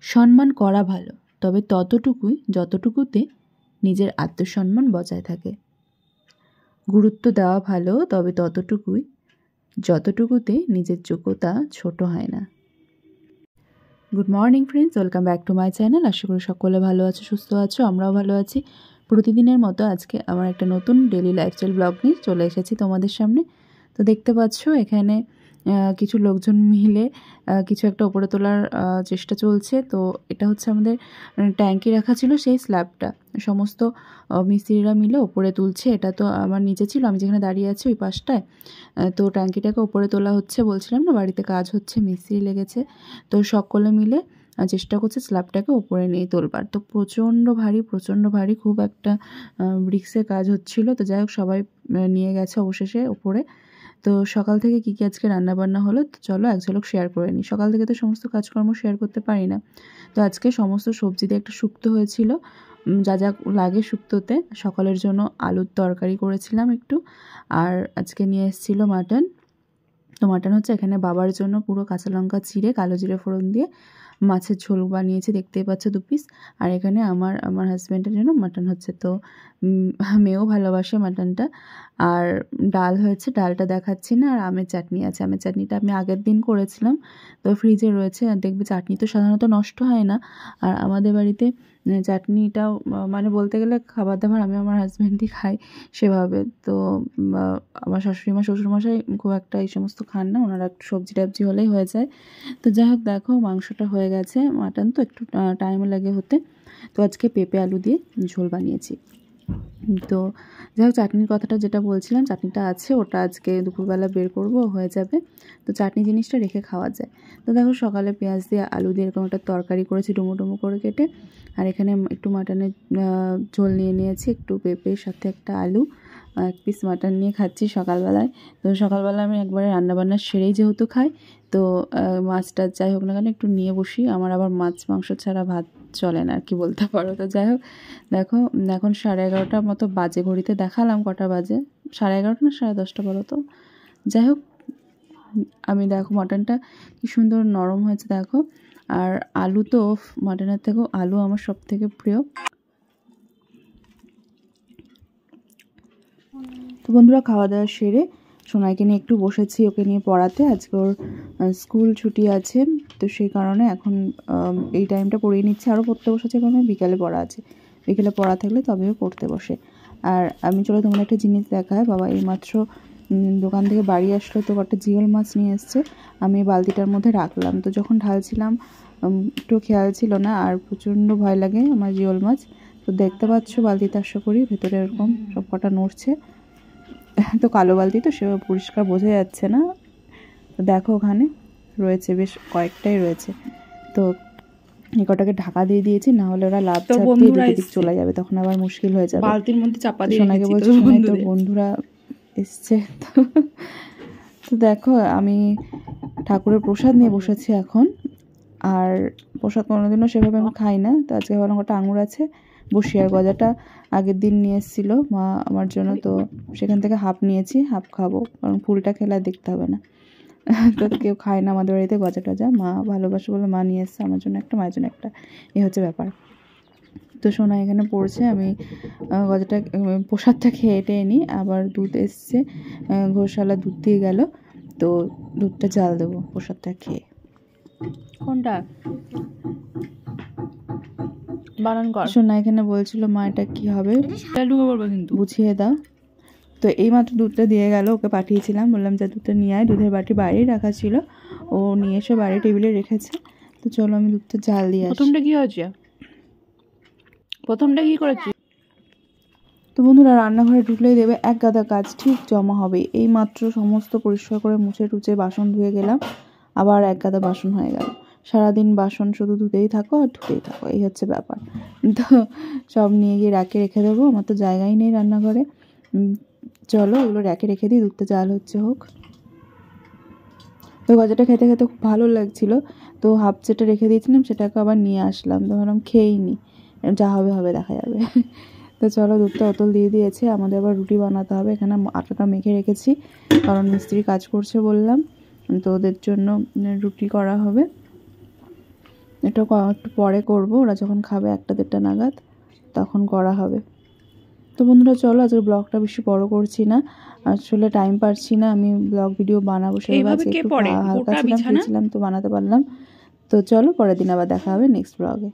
সম্মান করা ভালো, তবে ততটুকুই যতটুকুতে নিজের আত্মসম্মান বজায় থাকে। গুরুত্ব দেওয়া ভালো, তবে ততটুকুই যতটুকুতে নিজের যোগ্যতা ছোট হয় না। Good morning friends, welcome back to my channel. আশা করি সকলে ভালো আছো, সুস্থ আছো, আমরাও ভালো আছি। প্রতিদিনের মতো আজকে আমার একটা নতুন ডেলি লাইফস্টাইল ব্লগ নিয়ে চলে এসেছি তোমাদের সামনে। তো দেখতে পাচ্ছ এখানে কিছু লোকজন মিলে কিছু একটা ওপরে তোলার চেষ্টা চলছে। তো এটা হচ্ছে আমাদের ট্যাঙ্কি রাখা ছিল, সেই স্ল্যাবটা সমস্ত মিস্ত্রিরা মিলে ওপরে তুলছে। এটা তো আমার নিচে ছিল, আমি যেখানে দাঁড়িয়ে আছি ওই পাশটায়। তো ট্যাঙ্কিটাকে ওপরে তোলা হচ্ছে, বলছিলাম না বাড়িতে কাজ হচ্ছে, মিস্ত্রি লেগেছে। তো সকলে মিলে চেষ্টা করছে স্ল্যাবটাকে ওপরে নিয়ে তোলবার। তো প্রচণ্ড ভারী, খুব একটা রিস্কের কাজ হচ্ছিল। তো যাই হোক, সবাই নিয়ে গেছে অবশেষে ওপরে। তো সকাল থেকে কী আজকে রান্নাবান্না হলো, তো চলো এক ঝলক শেয়ার করে নিই। সকাল থেকে তো সমস্ত কাজকর্ম শেয়ার করতে পারি না। তো আজকে সমস্ত সবজি দিয়ে একটা শুক্তো হয়েছিল, যা যা লাগে শুক্তোতে। সকালের জন্য আলুর তরকারি করেছিলাম একটু, আর আজকে নিয়ে এসেছিলো মাটন। তো মাটন হচ্ছে এখানে বাবার জন্য পুরো কাঁচা লঙ্কা চিড়ে কালো জিরে ফোড়ন দিয়ে মাছের ঝোল বানিয়েছি, দেখতেই পাচ্ছ 2 পিস। আর এখানে আমার হাজব্যান্ডের জন্য মাটন হচ্ছে। তো মেয়েও ভালোবাসে মাটনটা। আর ডাল হয়েছে, ডালটা দেখাচ্ছি না। আর আমের চাটনি আছে, আমের চাটনিটা আমি আগের দিন করেছিলাম, তো ফ্রিজে রয়েছে। আর দেখবে চাটনি তো সাধারণত নষ্ট হয় না। আর আমাদের বাড়িতে চাটনিটাও মানে বলতে গেলে খাবার দাবার আমি আমার হাজব্যান্ডই খাই সেভাবে। তো আমার শাশুড়িমা শ্বশুরমশাই খুব একটা এই সমস্ত খান না, ওনারা একটু সবজি টবজি হলেই হয়ে যায়। তো যাই হোক, দেখো মাংসটা হয়ে গেছে, মাটন তো একটু টাইমও লাগে হতে। তো আজকে পেঁপে আলু দিয়ে ঝোল বানিয়েছি। তো যাই হোক, চাটনির কথাটা যেটা বলছিলাম, চাটনিটা আছে, ওটা আজকে দুপুরবেলা বের করব, হয়ে যাবে। তো চাটনি জিনিসটা রেখে খাওয়া যায়। তো দেখো সকালে পেঁয়াজ দিয়ে আলু দিয়ে এরকম একটা তরকারি করেছি ডুমো ডুমো করে কেটে। আর এখানে একটু মাটনের ঝোল নিয়ে নিয়েছি, একটু পেঁপের সাথে একটা আলু, 1 পিস মাটন নিয়ে খাচ্ছি সকালবেলায়। তো সকালবেলা আমি একবারে রান্নাবান্না সেরেই যেহেতু খাই, তো মাছটা যাই হোক না কেন একটু নিয়ে বসি। আমার আবার মাছ মাংস ছাড়া ভাত চলে না আর কি বলতে পারো। তো যাই হোক, দেখো এখন 11:30 মতো বাজে, ঘড়িতে দেখালাম কটা বাজে, 11:30 না 10:30 বলো তো। যাই হোক, আমি দেখো মাটনটা কি সুন্দর নরম হয়েছে দেখো। আর আলু তো মাটনের থেকেও আলু আমার সব থেকে প্রিয়। তো বন্ধুরা, খাওয়া দাওয়া সেরে সোনাইকে নিয়ে একটু বসেছি ওকে নিয়ে পড়াতে। আজকে ওর স্কুল ছুটি আছে, তো সেই কারণে এখন এই টাইমটা পড়িয়ে নিচ্ছে। আরও পড়তে বসেছে কারণ বিকেলে পড়া আছে, বিকেলে পড়া থাকলে তবেও পড়তে বসে। আর আমি চলো তোমার একটা জিনিস দেখায়। বাবা এইমাত্র দোকান থেকে বাড়ি আসলো, তো একটা জিওল মাছ নিয়ে এসছে। আমি বালতিটার মধ্যে রাখলাম, তো যখন ঢালছিলাম একটু খেয়াল ছিল না। আর প্রচণ্ড ভয় লাগে আমার জিওল মাছ। তো দেখতে পাচ্ছ বালতিতে আশা করি ভেতরে এরকম সব কটা নড়ছে। তো কালো বালতি তো সেভাবে পরিষ্কার বোঝা যাচ্ছে না। তো দেখো ওখানে রয়েছে, বেশ কয়েকটাই রয়েছে। তো এই কটাকে ঢাকা দিয়ে দিয়েছি, না হলে ওরা লাভ দিয়ে চলে যাবে, তখন আবার মুশকিল হয়ে যাবে। বালতির মধ্যে চাপা দিয়ে সোনাকে বলছি, তোর বন্ধুরা এসছে। তো দেখো আমি ঠাকুরের প্রসাদ নিয়ে বসেছি এখন। আর প্রসাদ কোনোদিনও সেভাবে আমি খাই না, তো আজকে ভাবলাম ওটা আঙুর আছে, বসিয়ার গজাটা আগের দিন নিয়ে এসেছিল মা আমার জন্য, তো সেখান থেকে হাফ নিয়েছি, হাফ খাবো, কারণ ফুলটা খেলে আর দেখতে হবে না। তো কেউ খায় না আমাদের বাড়িতে গজা টজা, মা ভালোবাসে বলে মা নিয়ে এসছে, আমার জন্য একটা, মায়ের জন্য একটা, এই হচ্ছে ব্যাপার। তো সোনা এখানে পড়ছে, আমি গজাটা প্রসাদটা খেয়ে এটে নিই। আবার দুধ এসছে, ঘোষালা দুধ দিয়ে গেল, তো দুধটা জাল দেবো প্রসাদটা খেয়ে। কোনটা বানান কর? সোনা এখানে বলছিল মা এটা কি হবে, কিন্তু বুঝিয়ে দাও। তো এইমাত্র দুধটা দিয়ে গেল, ওকে পাঠিয়েছিলাম, বললাম যে দুধটা নিয়ে আয়। দুধের বাটি বাইরেই রাখা ছিল, ও নিয়ে এসে বাইরে টেবিলে রেখেছে। তো চলো আমি দুধটা জাল দিয়ে আসি। প্রথমটা কি হয়েছে, প্রথমটা কি করেছি? তো বন্ধুরা, রান্নাঘরে ঢুকলেই দেবে এক গাদা কাজ ঠিক জমা হবে। এই মাত্র সমস্ত পরিষ্কার করে মুছে টুচে বাসন ধুয়ে গেলাম, আবার এক গাদা বাসন হয়ে গেল। সারাদিন বাসন শুধু ধুতেই থাকো আর ধুতেই থাকো, এই হচ্ছে ব্যাপার। তো সব নিয়ে গিয়ে র্যাকে রেখে দেবো, আমার তো জায়গাই নেই রান্নাঘরে। চলো এগুলো র্যাকে রেখে দিই, দুধটা জাল হচ্ছে হোক। তো গজাটা খেতে খেতে খুব ভালো লাগছিলো, তো হাফ যেটা রেখে দিয়েছিলাম সেটাকে আবার নিয়ে আসলাম। তো ভাবলাম খেয়েই নি, যা হবে হবে দেখা যাবে। তো চলো দুধটা অতল দিয়ে দিয়েছে, আমাদের আবার রুটি বানাতে হবে। এখানে আটাটা মেখে রেখেছি, কারণ মিস্ত্রি কাজ করছে বললাম, তো ওদের জন্য রুটি করা হবে। এটা একটু পরে করব, ওরা যখন খাবে 1-1:30 নাগাদ তখন করা হবে। তো বন্ধুরা চলো আজকে ব্লগটা বেশি বড় করছি না, আসলে টাইম পাচ্ছি না আমি ব্লগ ভিডিও বানাবো সেভাবে, একটু হালকা ছিলাম তো বানাতে পারলাম। তো চলো পরের দিন আবার দেখা হবে নেক্সট ব্লগে।